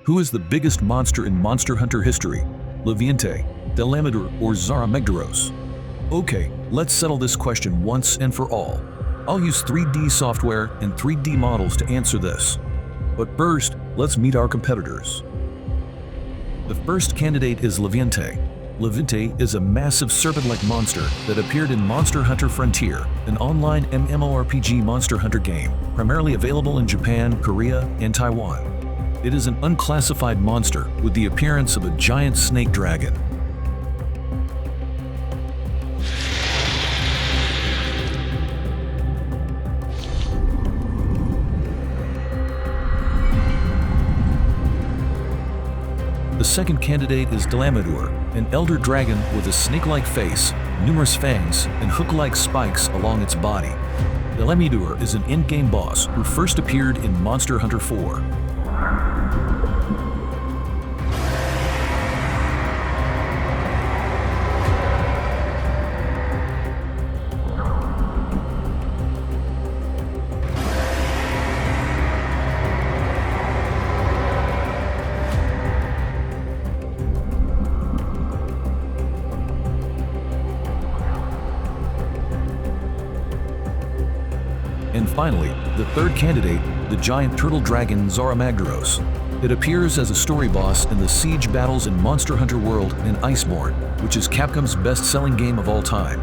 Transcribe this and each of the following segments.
Who is the biggest monster in Monster Hunter history? Leviente, Delamedur, or Zara-Megdaros? Okay, let's settle this question once and for all. I'll use 3D software and 3D models to answer this. But first, let's meet our competitors. The first candidate is Leviente. Leviente is a massive serpent-like monster that appeared in Monster Hunter Frontier, an online MMORPG Monster Hunter game, primarily available in Japan, Korea, and Taiwan. It is an unclassified monster with the appearance of a giant snake dragon. The second candidate is Delamedur, an elder dragon with a snake-like face, numerous fangs, and hook-like spikes along its body. Delamedur is an in-game boss who first appeared in Monster Hunter 4. And finally, the third candidate, the giant turtle dragon Zara-Megdaros. It appears as a story boss in the siege battles in Monster Hunter World and Iceborne, which is Capcom's best-selling game of all time.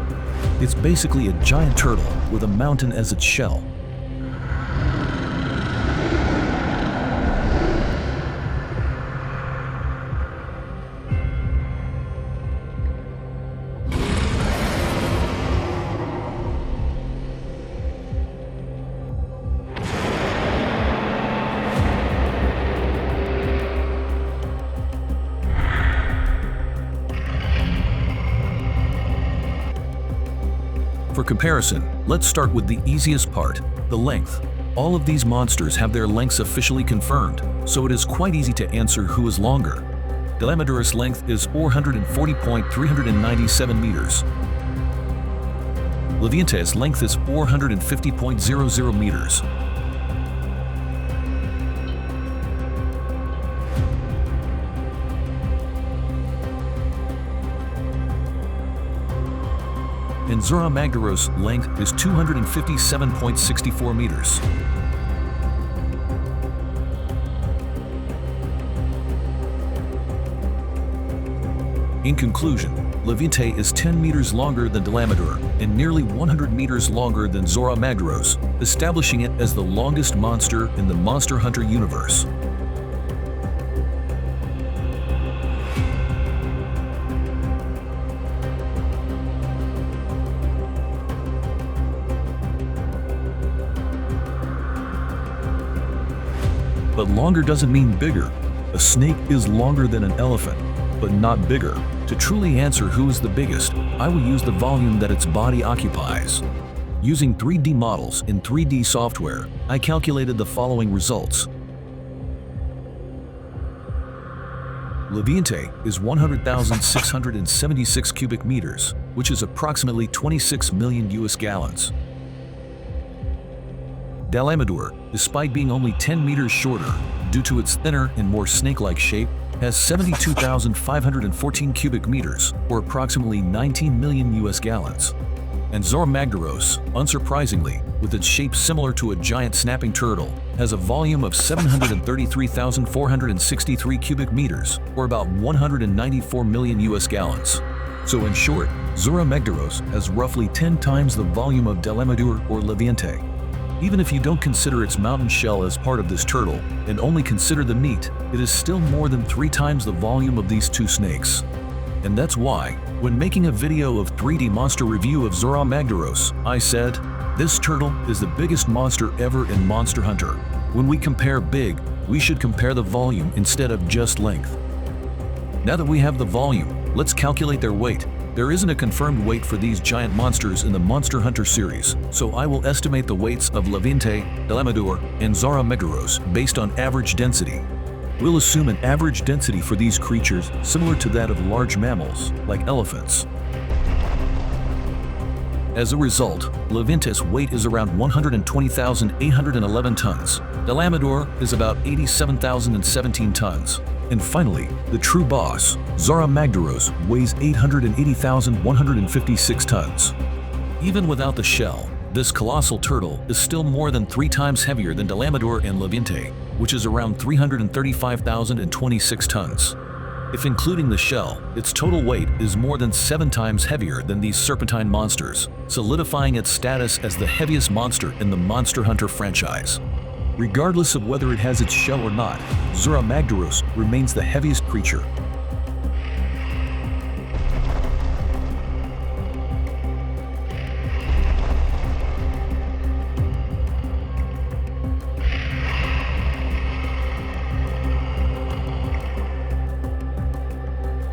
It's basically a giant turtle with a mountain as its shell. For comparison, let's start with the easiest part, the length. All of these monsters have their lengths officially confirmed, so it is quite easy to answer who is longer. Delamedur's length is 440.397 meters. Leviente's length is 450.00 meters. And Zara-Megdaros' length is 257.64 meters. In conclusion, Leviente is 10 meters longer than Delamedur and nearly 100 meters longer than Zara-Megdaros, establishing it as the longest monster in the Monster Hunter universe. But longer doesn't mean bigger. A snake is longer than an elephant, but not bigger. To truly answer who is the biggest, I will use the volume that its body occupies. Using 3D models in 3D software, I calculated the following results. Leviente is 100,676 cubic meters, which is approximately 26 million US gallons. Delamedur, despite being only 10 meters shorter, due to its thinner and more snake-like shape, has 72,514 cubic meters, or approximately 19 million US gallons. And Zara-Megdaros, unsurprisingly, with its shape similar to a giant snapping turtle, has a volume of 733,463 cubic meters, or about 194 million US gallons. So in short, Zara-Megdaros has roughly 10 times the volume of Delamedur or Leviente. Even if you don't consider its mountain shell as part of this turtle, and only consider the meat, it is still more than 3 times the volume of these two snakes. And that's why, when making a video of 3D monster review of Zara-Megdaros, I said, this turtle is the biggest monster ever in Monster Hunter. When we compare big, we should compare the volume instead of just length. Now that we have the volume, let's calculate their weight. There isn't a confirmed weight for these giant monsters in the Monster Hunter series, so I will estimate the weights of Leviente, Delamedur, and Zara-Megdaros based on average density. We'll assume an average density for these creatures similar to that of large mammals, like elephants. As a result, Levente's weight is around 120,811 tons. Delamador is about 87,017 tons. And finally, the true boss, Zara Magdaros, weighs 880,156 tons. Even without the shell, this colossal turtle is still more than 3 times heavier than Delamador and Levante, which is around 335,026 tons. If including the shell, its total weight is more than 7 times heavier than these serpentine monsters, solidifying its status as the heaviest monster in the Monster Hunter franchise. Regardless of whether it has its shell or not, Zara Magdaros remains the heaviest creature.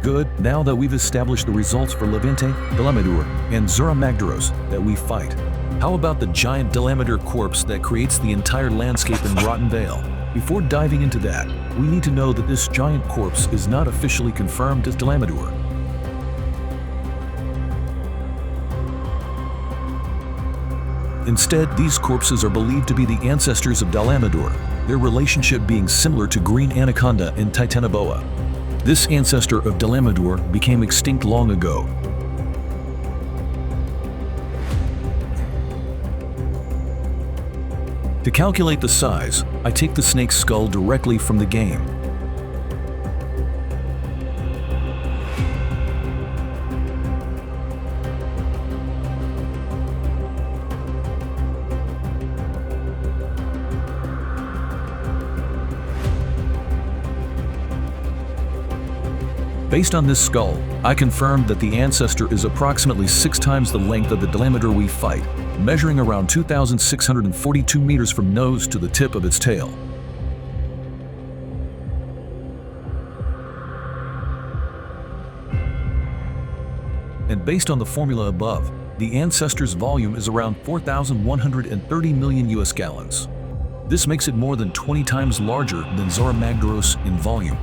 Good, now that we've established the results for Levante, Delamador, and Zara Magdaros that we fight, how about the giant Delamador corpse that creates the entire landscape in Rotten Vale? Before diving into that, we need to know that this giant corpse is not officially confirmed as Delamador. Instead, these corpses are believed to be the ancestors of Delamador, their relationship being similar to Green Anaconda and Titanoboa. This ancestor of Delamador became extinct long ago. To calculate the size, I take the snake's skull directly from the game. Based on this skull, I confirmed that the ancestor is approximately 6 times the length of the Delamador we fight, measuring around 2,642 meters from nose to the tip of its tail. And based on the formula above, the ancestor's volume is around 4,130 million US gallons. This makes it more than 20 times larger than Zara Magdaros in volume.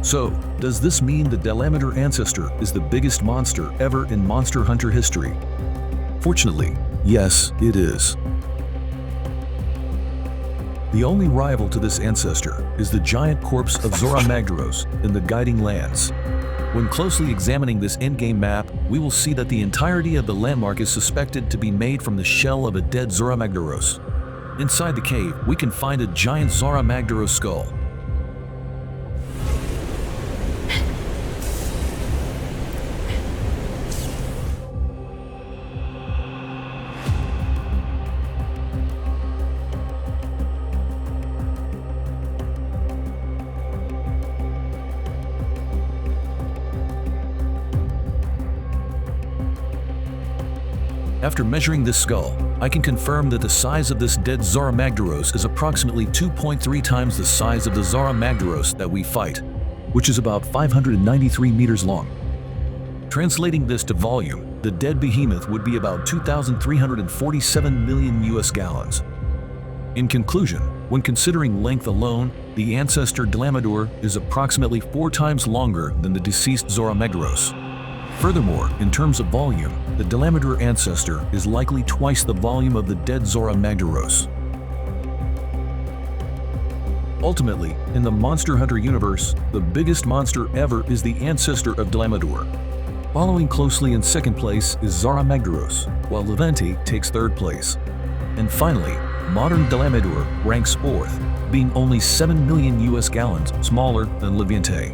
So, does this mean the Delamador ancestor is the biggest monster ever in Monster Hunter history? Fortunately, yes, it is. The only rival to this ancestor is the giant corpse of Zara Magdaros in the Guiding Lands. When closely examining this endgame map, we will see that the entirety of the landmark is suspected to be made from the shell of a dead Zara Magdaros. Inside the cave, we can find a giant Zara Magdaros skull. After measuring this skull, I can confirm that the size of this dead Zara Magdaros is approximately 2.3 times the size of the Zara Magdaros that we fight, which is about 593 meters long. Translating this to volume, the dead behemoth would be about 2,347 million US gallons. In conclusion, when considering length alone, the ancestor Delamador is approximately 4 times longer than the deceased Zara Magdaros. Furthermore, in terms of volume, the Delamador ancestor is likely twice the volume of the dead Zara Magdaros. Ultimately, in the Monster Hunter universe, the biggest monster ever is the ancestor of Delamador. Following closely in second place is Zara Magdaros, while Levante takes third place. And finally, modern Delamador ranks fourth, being only 7 million US gallons smaller than Levante.